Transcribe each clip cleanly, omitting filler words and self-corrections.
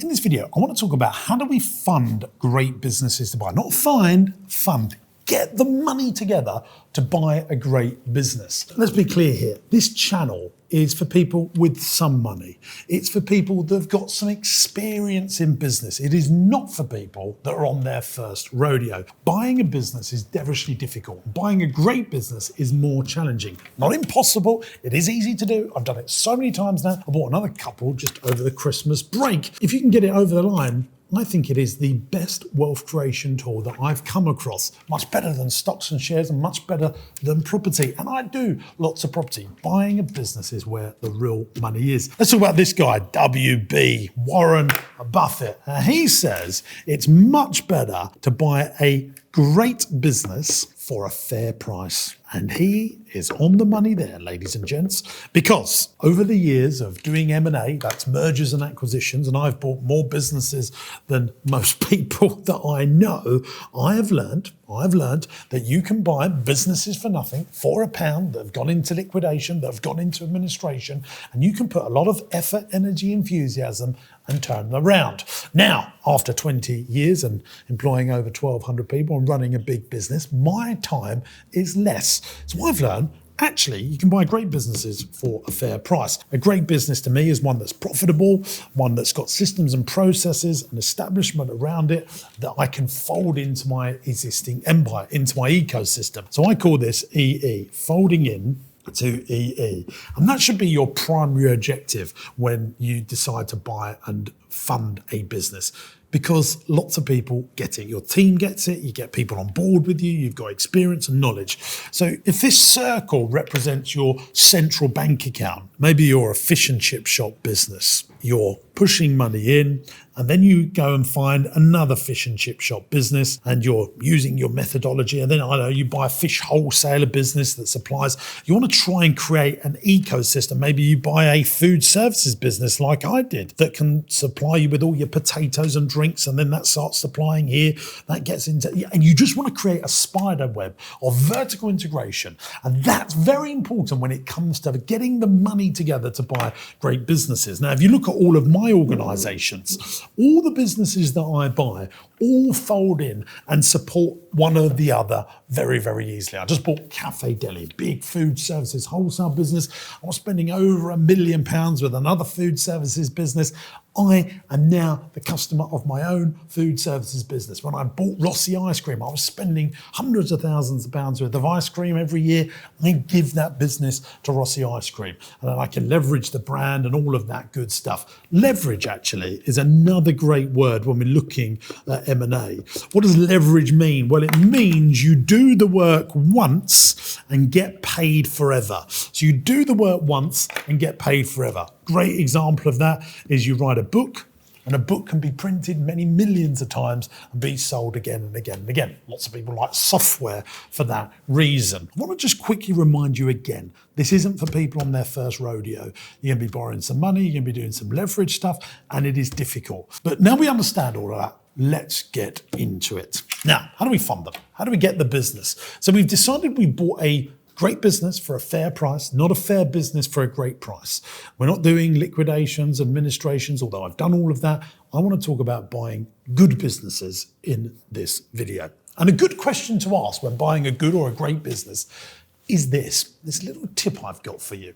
In this video, I want to talk about how do we fund great businesses to buy. Not find, fund. Get the money together to buy a great business. Let's be clear here. This channel is for people with some money. It's for people that have got some experience in business. It is not for people that are on their first rodeo. Buying a business is devilishly difficult. Buying a great business is more challenging. Not impossible. It is easy to do. I've done it so many times now. I bought another couple just over the Christmas break. If you can get it over the line, I think it is the best wealth creation tool that I've come across. Much better than stocks and shares and much better than property. And I do lots of property. Buying a business is where the real money is. Let's talk about this guy, WB, Warren Buffett. He says it's much better to buy a great business for a fair price. And he is on the money there, ladies and gents, because over the years of doing M&A, that's mergers and acquisitions, and I've bought more businesses than most people that I know, I've learned that you can buy businesses for nothing, for £1 that have gone into liquidation, that have gone into administration, and you can put a lot of effort, energy, enthusiasm and turn them around. Now, after 20 years and employing over 1,200 people and running a big business, my time is less. So I've learned, actually, you can buy great businesses for a fair price. A great business to me is one that's profitable, one that's got systems and processes and establishment around it that I can fold into my existing empire, into my ecosystem. So I call this EE, folding in to EE. And that should be your primary objective when you decide to buy and fund a business, because lots of people get it. Your team gets it, you get people on board with you, you've got experience and knowledge. So if this circle represents your central bank account, maybe you're a fish and chip shop business, you're pushing money in, and then you go and find another fish and chip shop business and you're using your methodology, and then I don't know, you buy a fish wholesaler business that supplies. You want to try and create an ecosystem. Maybe you buy a food services business like I did that can supply you with all your potatoes and drinks, and then that starts supplying here, that gets into, and you just want to create a spider web of vertical integration. And that's very important when it comes to getting the money together to buy great businesses. Now, if you look at all of my organizations, all the businesses that I buy all fold in and support one or the other very, very easily. I just bought Cafe Deli, big food services wholesale business. I was spending over £1 million with another food services business. I am now the customer of my own food services business. When I bought Rossi Ice Cream, I was spending hundreds of thousands of pounds worth of ice cream every year. I give that business to Rossi Ice Cream, and then I can leverage the brand and all of that good stuff. Leverage, actually, is another great word when we're looking at M&A. What does leverage mean? Well, it means you do the work once and get paid forever. So you do the work once and get paid forever. Great example of that is you write a book, and a book can be printed many millions of times and be sold again and again and again. Lots of people like software for that reason. I want to just quickly remind you again, this isn't for people on their first rodeo. You're going to be borrowing some money, you're going to be doing some leverage stuff, and it is difficult. But now we understand all of that, let's get into it. Now, how do we fund them? How do we get the business? So we've decided we bought a great business for a fair price, not a fair business for a great price. We're not doing liquidations, administrations, although I've done all of that. I want to talk about buying good businesses in this video. And a good question to ask when buying a good or a great business is this little tip I've got for you.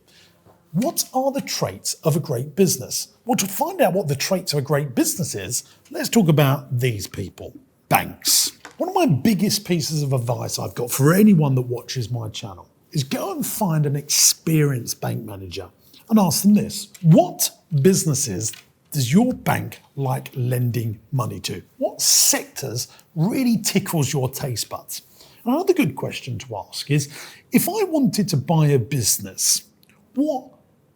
What are the traits of a great business? Well, to find out what the traits of a great business is, let's talk about these people, banks. One of my biggest pieces of advice I've got for anyone that watches my channel is go and find an experienced bank manager and ask them this. What businesses does your bank like lending money to? What sectors really tickles your taste buds? And another good question to ask is, if I wanted to buy a business, what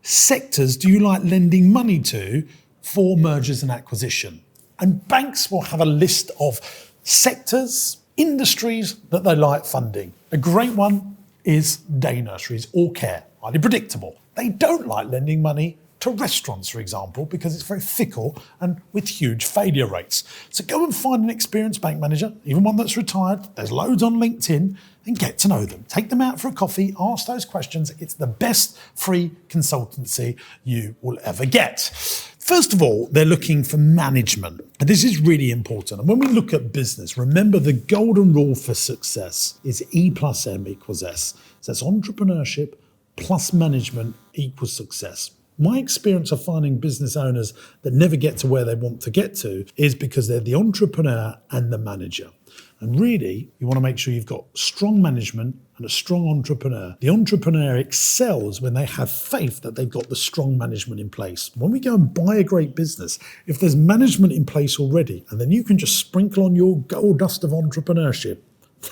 sectors do you like lending money to for mergers and acquisition? And banks will have a list of sectors, industries that they like funding. A great one is day nurseries or care, highly predictable. They don't like lending money to restaurants, for example, because it's very fickle and with huge failure rates. So go and find an experienced bank manager, even one that's retired. There's loads on LinkedIn, and get to know them. Take them out for a coffee, ask those questions. It's the best free consultancy you will ever get. First of all, they're looking for management. And this is really important. And when we look at business, remember the golden rule for success is E plus M equals S. So that's entrepreneurship plus management equals success. My experience of finding business owners that never get to where they want to get to is because they're the entrepreneur and the manager. And really, you want to make sure you've got strong management and a strong entrepreneur. The entrepreneur excels when they have faith that they've got the strong management in place. When we go and buy a great business, if there's management in place already, and then you can just sprinkle on your gold dust of entrepreneurship,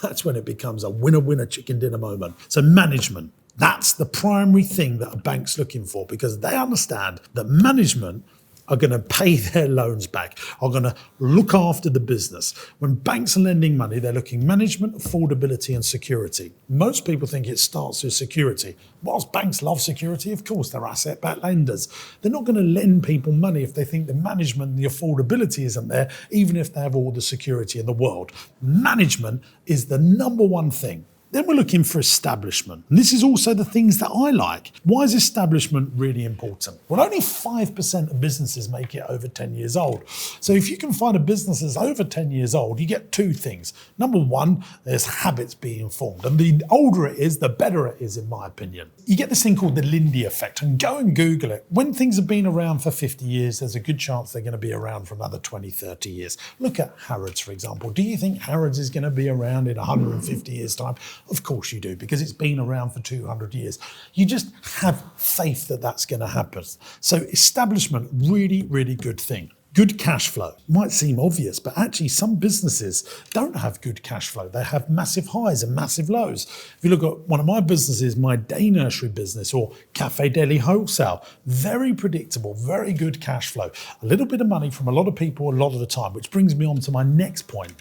that's when it becomes a winner-winner chicken dinner moment. So management, that's the primary thing that a bank's looking for, because they understand that management are going to pay their loans back, are going to look after the business. When banks are lending money, they're looking management, affordability and security. Most people think it starts with security. Whilst banks love security, of course, they're asset-backed lenders. They're not going to lend people money if they think the management and the affordability isn't there, even if they have all the security in the world. Management is the number one thing. Then we're looking for establishment. And this is also the things that I like. Why is establishment really important? Well, only 5% of businesses make it over 10 years old. So if you can find a business that's over 10 years old, you get two things. Number one, there's habits being formed. And the older it is, the better it is, in my opinion. You get this thing called the Lindy effect, and go and Google it. When things have been around for 50 years, there's a good chance they're going to be around for another 20, 30 years. Look at Harrods, for example. Do you think Harrods is going to be around in 150 years' time? Of course you do, because it's been around for 200 years. You just have faith that that's going to happen. So establishment, really, really good thing. Good cash flow. Might seem obvious, but actually some businesses don't have good cash flow. They have massive highs and massive lows. If you look at one of my businesses, my day nursery business or cafe deli wholesale, very predictable, very good cash flow. A little bit of money from a lot of people a lot of the time, which brings me on to my next point.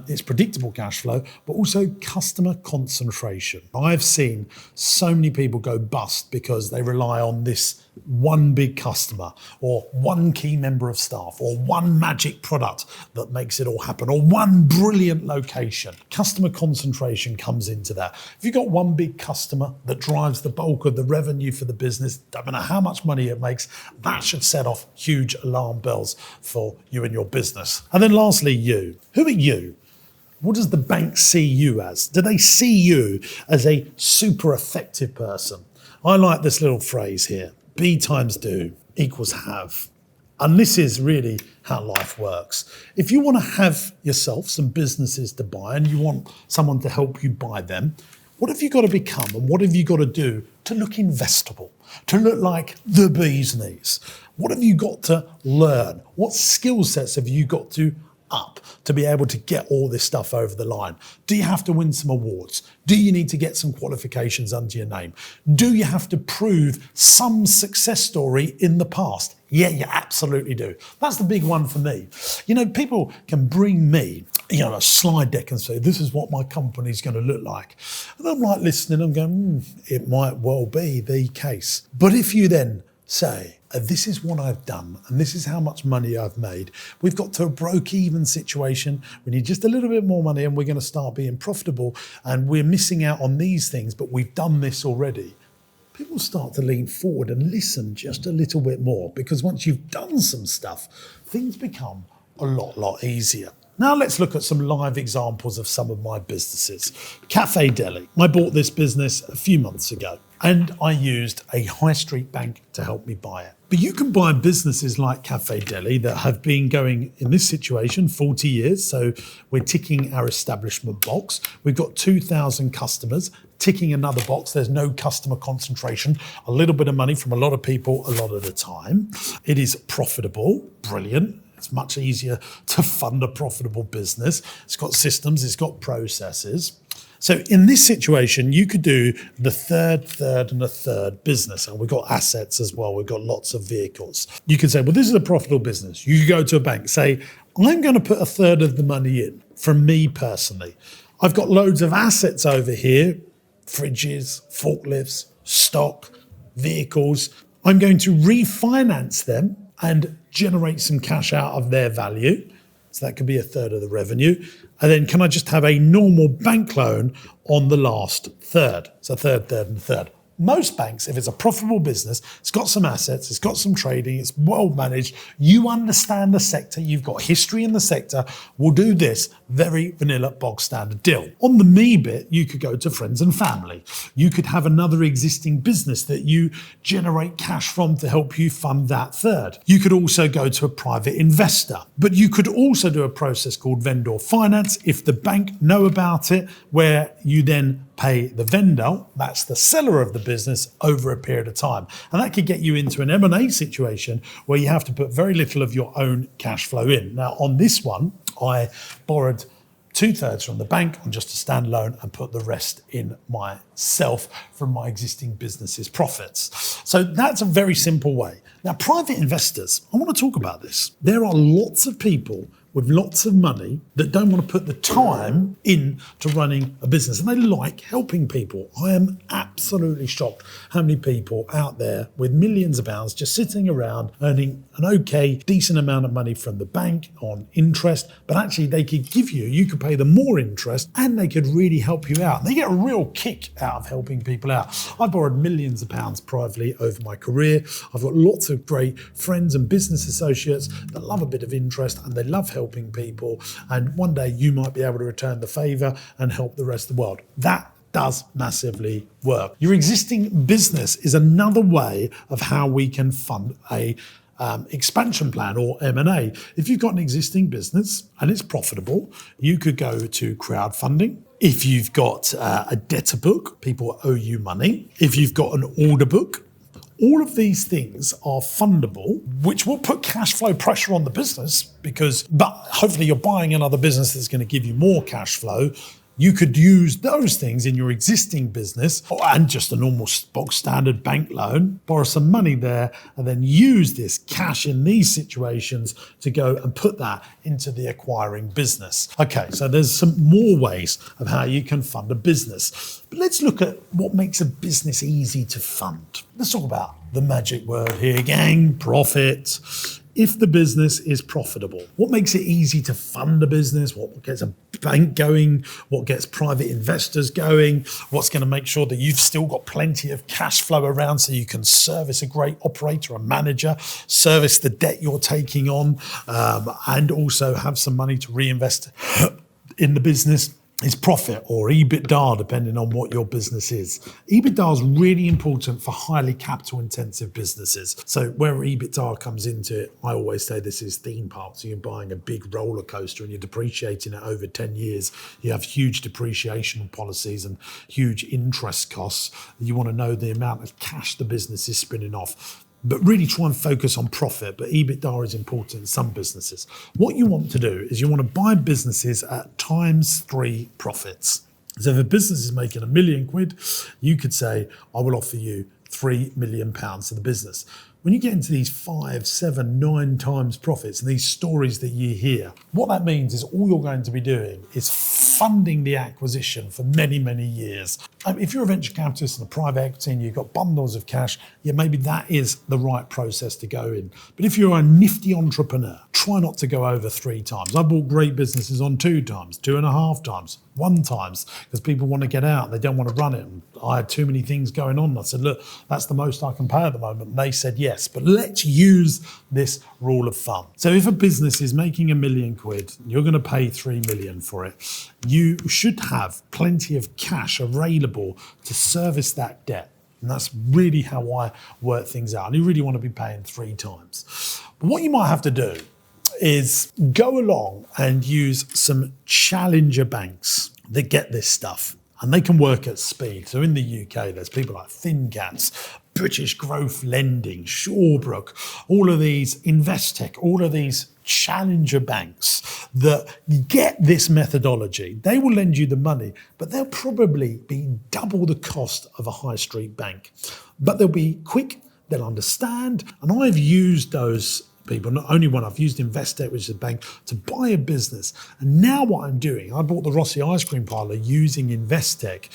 It's predictable cash flow, but also customer concentration. I've seen so many people go bust because they rely on this one big customer or one key member of staff or one magic product that makes it all happen or one brilliant location. Customer concentration comes into that. If you've got one big customer that drives the bulk of the revenue for the business, don't matter how much money it makes, that should set off huge alarm bells for you and your business. And then lastly, you. Who are you? What does the bank see you as? Do they see you as a super effective person? I like this little phrase here. Be times do equals have. And this is really how life works. If you want to have yourself some businesses to buy and you want someone to help you buy them, what have you got to become and what have you got to do to look investable, to look like the bee's knees? What have you got to learn? What skill sets have you got to up to be able to get all this stuff over the line? Do you have to win some awards? Do you need to get some qualifications under your name? Do you have to prove some success story in the past? Yeah, you absolutely do. That's the big one for me. You know, people can bring me, a slide deck and say, this is what my company's going to look like. And I'm like listening, I'm going, it might well be the case. But if you then say, this is what I've done and this is how much money I've made. We've got to a broke-even situation. We need just a little bit more money and we're going to start being profitable and we're missing out on these things, but we've done this already. People start to lean forward and listen just a little bit more, because once you've done some stuff, things become a lot easier. Now let's look at some live examples of some of my businesses. Cafe Deli. I bought this business a few months ago and I used a high street bank to help me buy it. But you can buy businesses like Cafe Deli that have been going, in this situation, 40 years. So we're ticking our establishment box. We've got 2,000 customers, ticking another box. There's no customer concentration, a little bit of money from a lot of people a lot of the time. It is profitable, brilliant. It's much easier to fund a profitable business. It's got systems, it's got processes. So in this situation, you could do the third, and a third business. And we've got assets as well. We've got lots of vehicles. You could say, well, this is a profitable business. You could go to a bank, say, I'm going to put a third of the money in from me personally. I've got loads of assets over here, fridges, forklifts, stock, vehicles. I'm going to refinance them and generate some cash out of their value. So that could be a third of the revenue. And then can I just have a normal bank loan on the last third? So third, and third. Most banks, if it's a profitable business, it's got some assets, it's got some trading, it's well managed, you understand the sector, you've got history in the sector, will do this very vanilla bog standard deal. On the me bit, you could go to friends and family. You could have another existing business that you generate cash from to help you fund that third. You could also go to a private investor, but you could also do a process called vendor finance if the bank know about it, where you then pay the vendor, that's the seller of the business, over a period of time. And that could get you into an M&A situation where you have to put very little of your own cash flow in. Now, on this one, I borrowed 2/3 from the bank on just a standalone and put the rest in myself from my existing business's profits. So that's a very simple way. Now, private investors, I want to talk about this. There are lots of people with lots of money that don't want to put the time in to running a business, and they like helping people. I am absolutely shocked how many people out there with millions of pounds just sitting around earning an okay, decent amount of money from the bank on interest, but actually they could give you could pay them more interest and they could really help you out. They get a real kick out of helping people out. I borrowed millions of pounds privately over my career. I've got lots of great friends and business associates that love a bit of interest and they love helping people, and one day you might be able to return the favour and help the rest of the world. That does massively work. Your existing business is another way of how we can fund a expansion plan or M&A. If you've got an existing business and it's profitable, you could go to crowdfunding. If you've got a debtor book, people owe you money. If you've got an order book, all of these things are fundable, which will put cash flow pressure on the business but hopefully you're buying another business that's going to give you more cash flow. You could use those things in your existing business and just a normal box standard bank loan, borrow some money there, and then use this cash in these situations to go and put that into the acquiring business. Okay, so there's some more ways of how you can fund a business. But let's look at what makes a business easy to fund. Let's talk about the magic word here, gang, profit. If the business is profitable, what makes it easy to fund a business? What gets a bank going? What gets private investors going? What's going to make sure that you've still got plenty of cash flow around so you can service a great operator, a manager, service the debt you're taking on, and also have some money to reinvest in the business? Is profit, or EBITDA, depending on what your business is. EBITDA is really important for highly capital intensive businesses. So where EBITDA comes into it, I always say this is theme parks. You're buying a big roller coaster and you're depreciating it over 10 years. You have huge depreciation policies and huge interest costs. You want to know the amount of cash the business is spinning off. But really try and focus on profit, but EBITDA is important in some businesses. What you want to do is you want to buy businesses at ×3 profits. So if a business is making £1 million, you could say, I will offer you £3 million to the business. When you get into these 5, 7, 9 times profits and these stories that you hear, what that means is all you're going to be doing is funding the acquisition for many, many years. If you're a venture capitalist and a private equity and you've got bundles of cash, yeah, maybe that is the right process to go in. But if you're a nifty entrepreneur, try not to go over 3 times. I bought great businesses on 2 times, 2.5 times, 1 times, because people want to get out. They don't want to run it. And I had too many things going on. I said, look, that's the most I can pay at the moment. And they said yes, but let's use this rule of thumb. So if a business is making £1 million, you're going to pay 3 million for it. You should have plenty of cash available to service that debt. And that's really how I work things out. And you really want to be paying 3 times. But what you might have to do is go along and use some challenger banks that get this stuff. And they can work at speed. So in the UK, there's people like ThinCats, British Growth Lending, Shawbrook, all of these Investec, all of these challenger banks that get this methodology. They will lend you the money, but they'll probably be double the cost of a high street bank. But they'll be quick, they'll understand. And I've used those people, not only one, I've used Investec, which is a bank, to buy a business. And now what I'm doing, I bought the Rossi Ice Cream Parlour using Investec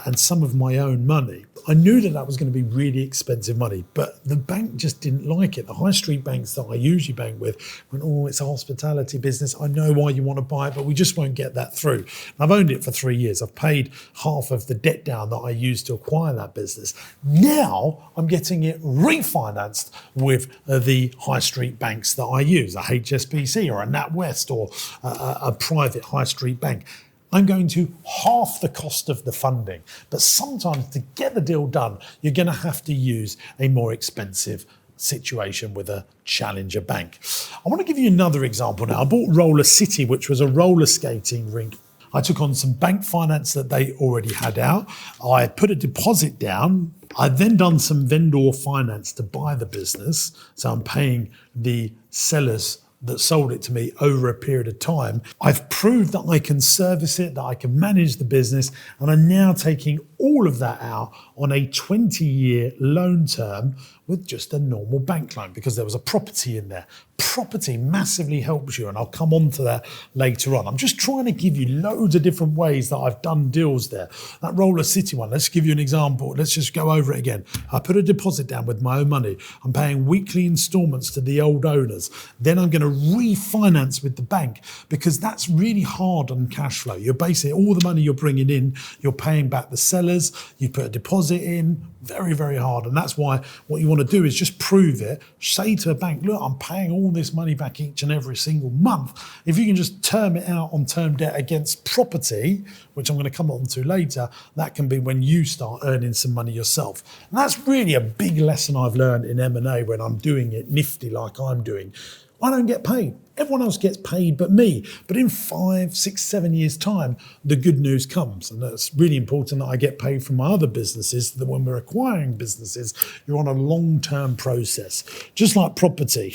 and some of my own money. I knew that was going to be really expensive money, but the bank just didn't like it. The high street banks that I usually bank with went, oh, it's a hospitality business. I know why you want to buy it, but we just won't get that through. And I've owned it for 3 years. I've paid half of the debt down that I used to acquire that business. Now I'm getting it refinanced with the high street banks that I use, a HSBC or a NatWest or a private high street bank. I'm going to half the cost of the funding. But sometimes to get the deal done, you're going to have to use a more expensive situation with a challenger bank. I want to give you another example now. I bought Roller City, which was a roller skating rink. I took on some bank finance that they already had out. I put a deposit down. I've then done some vendor finance to buy the business. So I'm paying the sellers that sold it to me over a period of time. I've proved that I can service it, that I can manage the business, and I'm now taking all of that out on a 20-year loan term with just a normal bank loan because there was a property in there. Property massively helps you, and I'll come on to that later on. I'm just trying to give you loads of different ways that I've done deals there. That Roller City one, let's give you an example. Let's just go over it again. I put a deposit down with my own money. I'm paying weekly installments to the old owners. Then I'm going to refinance with the bank because that's really hard on cash flow. You're basically, all the money you're bringing in, you're paying back the sellers. You put a deposit in, very, very hard. And that's why what you want to do is just prove it. Say to a bank, look, I'm paying all this money back each and every single month. If you can just term it out on term debt against property, which I'm going to come on to later, that can be when you start earning some money yourself. And that's really a big lesson I've learned in M&A when I'm doing it nifty like I'm doing. I don't get paid. Everyone else gets paid but me. But in 5, 6, 7 years' time, the good news comes. And that's really important that I get paid from my other businesses, that when we're acquiring businesses, you're on a long-term process. Just like property.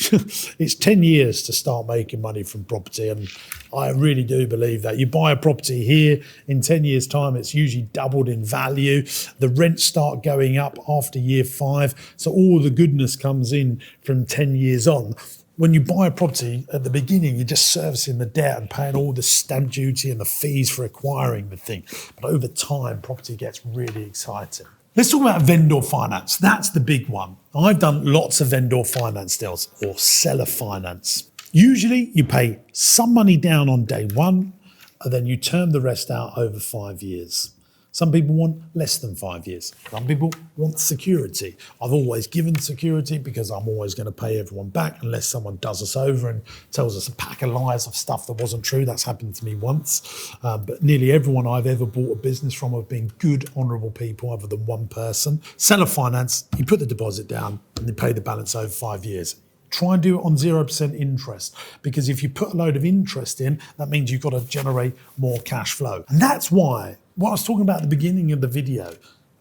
It's 10 years to start making money from property. And I really do believe that. You buy a property here, in 10 years' time, it's usually doubled in value. The rents start going up after year 5. So all the goodness comes in from 10 years on. When you buy a property at the beginning, you're just servicing the debt and paying all the stamp duty and the fees for acquiring the thing. But over time, property gets really exciting. Let's talk about vendor finance. That's the big one. I've done lots of vendor finance deals or seller finance. Usually you pay some money down on day one and then you term the rest out over 5 years. Some people want less than 5 years. Some people want security. I've always given security because I'm always going to pay everyone back unless someone does us over and tells us a pack of lies of stuff that wasn't true. That's happened to me once. But nearly everyone I've ever bought a business from have been good, honourable people other than one person. Seller finance, you put the deposit down and you pay the balance over 5 years. Try and do it on 0% interest because if you put a load of interest in, that means you've got to generate more cash flow. And that's why what I was talking about at the beginning of the video,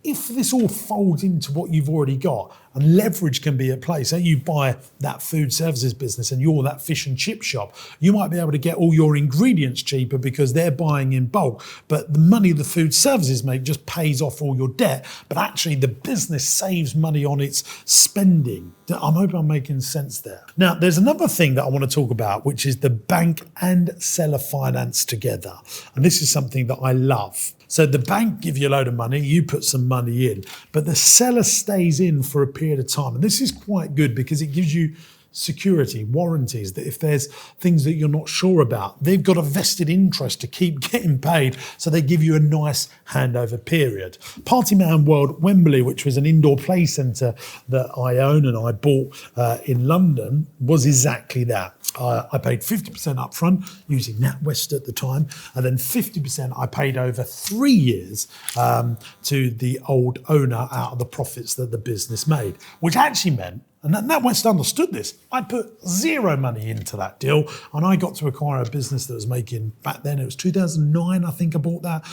if this all folds into what you've already got and leverage can be at play, say you buy that food services business and you're that fish and chip shop, you might be able to get all your ingredients cheaper because they're buying in bulk, but the money the food services make just pays off all your debt, but actually the business saves money on its spending. I'm hoping I'm making sense there. Now, there's another thing that I want to talk about, which is the bank and seller finance together. And this is something that I love. So the bank give you a load of money, you put some money in, but the seller stays in for a period of time. And this is quite good because it gives you security, warranties, that if there's things that you're not sure about, they've got a vested interest to keep getting paid, so they give you a nice handover period. Partyman World Wembley, which was an indoor play centre that I own and I bought in London, was exactly that. I paid 50% up front using NatWest at the time, and then 50% I paid over 3 years to the old owner out of the profits that the business made, which actually meant, and NatWest understood this, I put zero money into that deal and I got to acquire a business that was making, back then it was 2009 I think I bought that.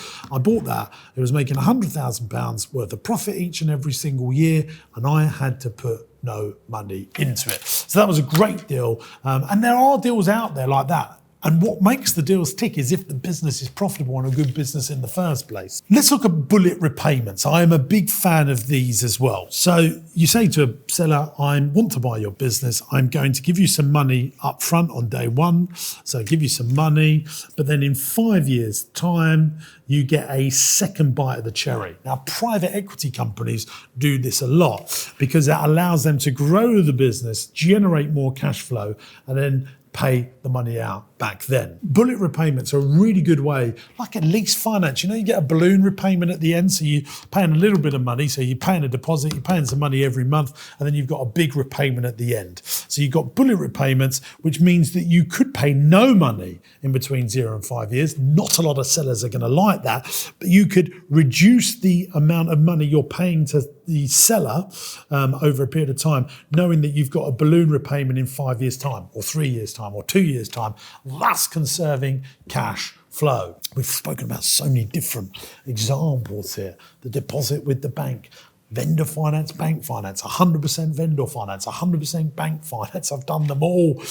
It was making £100,000 worth of profit each and every single year, and I had to put no money into it. So that was a great deal. And there are deals out there like that. And what makes the deals tick is if the business is profitable and a good business in the first place. Let's look at bullet repayments. I am a big fan of these as well. So you say to a seller, I want to buy your business. I'm going to give you some money up front on day one. So give you some money, but then in 5 years' time, you get a second bite of the cherry. Now, private equity companies do this a lot because it allows them to grow the business, generate more cash flow, and then pay the money out back then. Bullet repayments are a really good way, like a lease finance. You know, you get a balloon repayment at the end, so you're paying a little bit of money, so you're paying a deposit, you're paying some money every month, and then you've got a big repayment at the end. So you've got bullet repayments, which means that you could pay no money in between 0 and 5 years. Not a lot of sellers are going to like that, but you could reduce the amount of money you're paying to the seller over a period of time, knowing that you've got a balloon repayment in 5 years' time, or 3 years' time, or 2 years' time, thus conserving cash flow. We've spoken about so many different examples here. The deposit with the bank, vendor finance, bank finance, 100% vendor finance, 100% bank finance. I've done them all.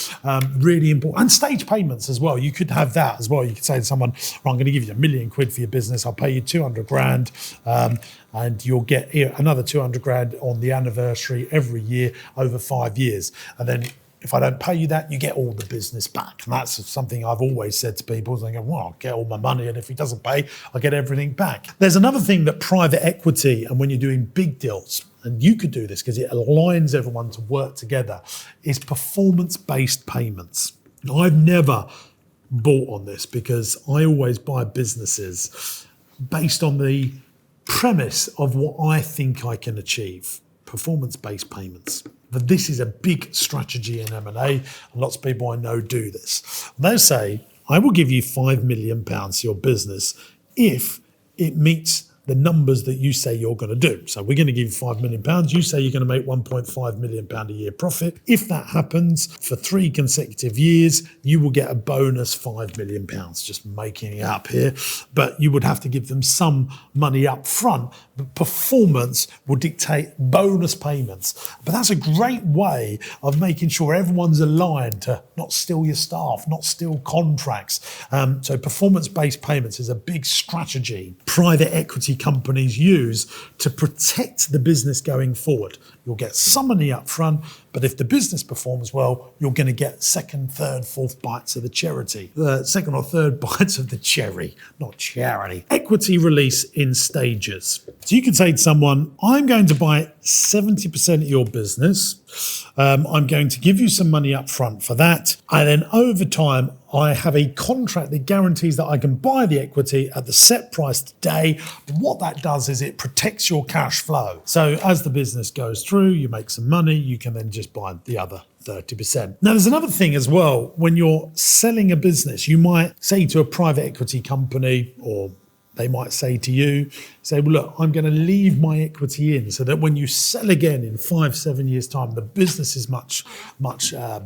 Really important. And stage payments as well. You could have that as well. You could say to someone, well, I'm going to give you £1 million for your business. I'll pay you 200 grand. And you'll get another 200 grand on the anniversary every year over 5 years. And then if I don't pay you that, you get all the business back. And that's something I've always said to people. They go, well, I'll get all my money, and if he doesn't pay, I'll get everything back. There's another thing that private equity, and when you're doing big deals, and you could do this because it aligns everyone to work together, is performance-based payments. I've never bought on this because I always buy businesses based on the premise of what I think I can achieve. Performance-based payments. But this is a big strategy in M&A, and lots of people I know do this. They say, I will give you £5 million to your business if it meets the numbers that you say you're going to do. So we're going to give you £5 million. You say you're going to make £1.5 million a year profit. If that happens for 3 consecutive years, you will get a bonus £5 million. Just making it up here. But you would have to give them some money up front. But performance will dictate bonus payments. But that's a great way of making sure everyone's aligned to not steal your staff, not steal contracts. So performance-based payments is a big strategy private equity companies use to protect the business going forward. You'll get some money up front, but if the business performs well, you're going to get second, third, fourth bites of the charity. Second or third bites of the cherry, not charity. Equity release in stages. So you can say to someone, I'm going to buy 70% of your business. I'm going to give you some money up front for that. And then over time, I have a contract that guarantees that I can buy the equity at the set price today. But what that does is it protects your cash flow. So as the business goes through, you make some money, you can then just buy the other 30%. Now, there's another thing as well. When you're selling a business, you might say to a private equity company, or they might say to you, say, well, look, I'm going to leave my equity in so that when you sell again in 5-7 years' time, the business is much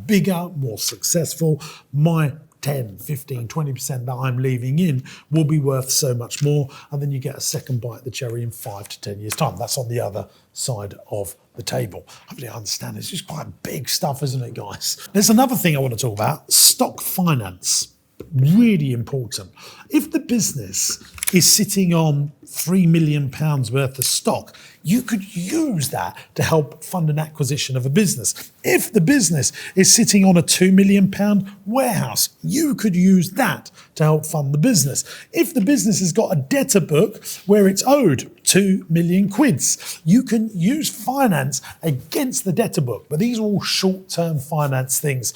bigger, more successful. My 10, 15, 20% that I'm leaving in will be worth so much more. And then you get a second bite of the cherry in 5 to 10 years' time. That's on the other side of the table. Hopefully I understand. It's just quite big stuff, isn't it, guys? There's another thing I want to talk about, stock finance. Really important. If the business is sitting on £3 million worth of stock, you could use that to help fund an acquisition of a business. If the business is sitting on a £2 million warehouse, you could use that to help fund the business. If the business has got a debtor book where it's owed 2 million quids, you can use finance against the debtor book. But these are all short-term finance things.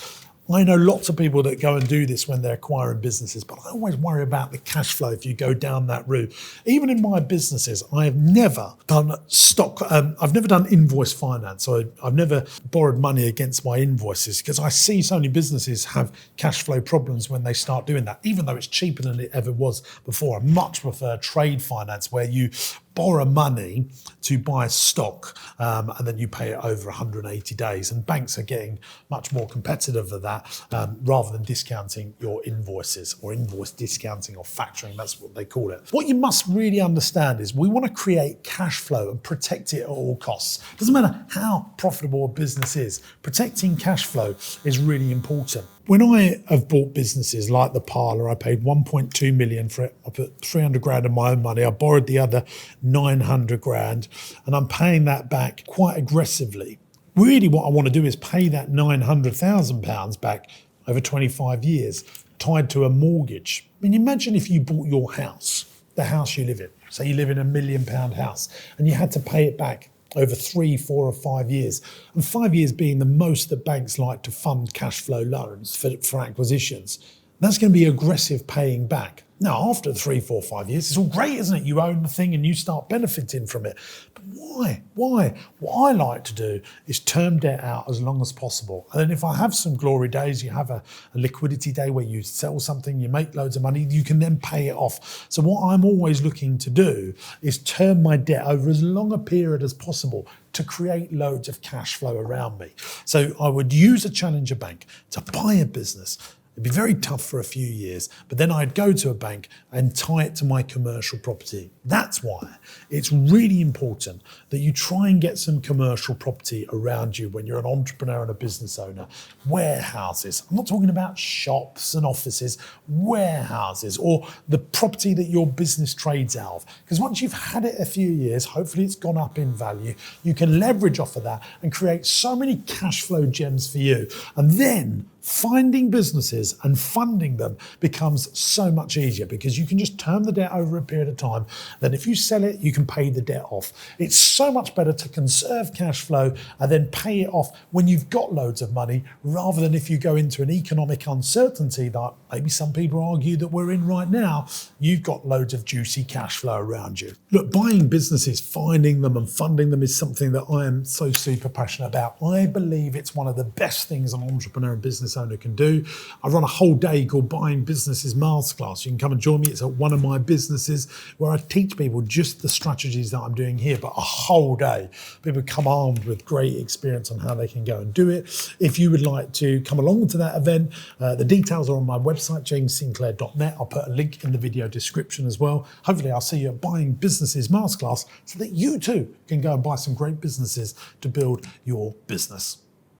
I know lots of people that go and do this when they're acquiring businesses, but I always worry about the cash flow if you go down that route. Even in my businesses, I have never done I've never done invoice finance, or I've never borrowed money against my invoices, because I see so many businesses have cash flow problems when they start doing that, even though it's cheaper than it ever was before. I much prefer trade finance, where you borrow money to buy stock and then you pay it over 180 days. And banks are getting much more competitive at that rather than discounting your invoices, or invoice discounting or factoring. That's what they call it. What you must really understand is we want to create cash flow and protect it at all costs. Doesn't matter how profitable a business is, protecting cash flow is really important. When I have bought businesses like the parlour, I paid 1.2 million for it. I put 300 grand of my own money. I borrowed the other 900 grand, and I'm paying that back quite aggressively. Really what I want to do is pay that £900,000 back over 25 years, tied to a mortgage. I mean, imagine if you bought your house, the house you live in. Say you live in £1 million house, and you had to pay it back over 3, 4 or 5 years. And 5 years being the most that banks like to fund cash flow loans for acquisitions. That's going to be aggressive paying back. Now, after 3, 4, 5 years, it's all great, isn't it? You own the thing and you start benefiting from it. But why? Why? What I like to do is term debt out as long as possible. And then if I have some glory days, you have a liquidity day where you sell something, you make loads of money, you can then pay it off. So what I'm always looking to do is term my debt over as long a period as possible to create loads of cash flow around me. So I would use a challenger bank to buy a business. It'd be very tough for a few years, but then I'd go to a bank and tie it to my commercial property. That's why it's really important that you try and get some commercial property around you when you're an entrepreneur and a business owner. Warehouses. I'm not talking about shops and offices, warehouses, or the property that your business trades out of. Because once you've had it a few years, hopefully it's gone up in value, you can leverage off of that and create so many cash flow gems for you. And then finding businesses and funding them becomes so much easier because you can just term the debt over a period of time. Then if you sell it, you can pay the debt off. It's so much better to conserve cash flow and then pay it off when you've got loads of money, rather than if you go into an economic uncertainty that maybe some people argue that we're in right now, you've got loads of juicy cash flow around you. Look, buying businesses, finding them and funding them is something that I am so super passionate about. I believe it's one of the best things an entrepreneur and business owner can do. I run a whole day called Buying Businesses Masterclass. You can come and join me. It's at one of my businesses where I teach people just the strategies that I'm doing here, but a whole day. People come armed with great experience on how they can go and do it. If you would like to come along to that event, the details are on my website, jamessinclair.net. I'll put a link in the video description as well. Hopefully I'll see you at Buying Businesses Masterclass so that you too can go and buy some great businesses to build your business.